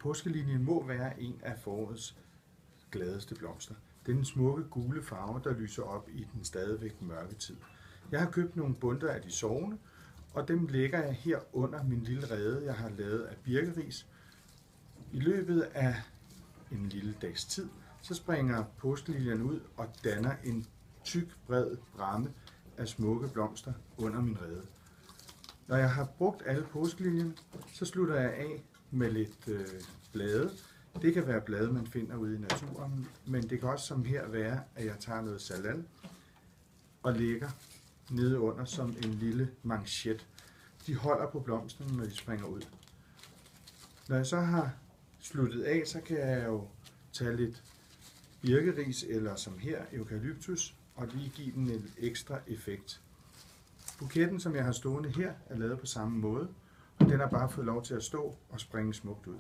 Påskeliljen må være en af forårets gladeste blomster. Det er den smukke gule farve, der lyser op i den stadigvæk mørke tid. Jeg har købt nogle bundter af de sovende, og dem lægger jeg her under min lille rede, jeg har lavet af birkeris. I løbet af en lille dags tid, så springer påskeliljen ud og danner en tyk, bred ramme af smukke blomster under min rede. Når jeg har brugt alle påskeliljen, så slutter jeg af med lidt blade. Det kan være blade, man finder ude i naturen, men det kan også som her være, at jeg tager noget salat og lægger nede under som en lille manchet. De holder på blomsterne, når de springer ud. Når jeg så har sluttet af, så kan jeg jo tage lidt birkeris eller som her eukalyptus og lige give den en ekstra effekt. Buketten, som jeg har stående her, er lavet på samme måde, og den har bare fået lov til at stå og springe smukt ud.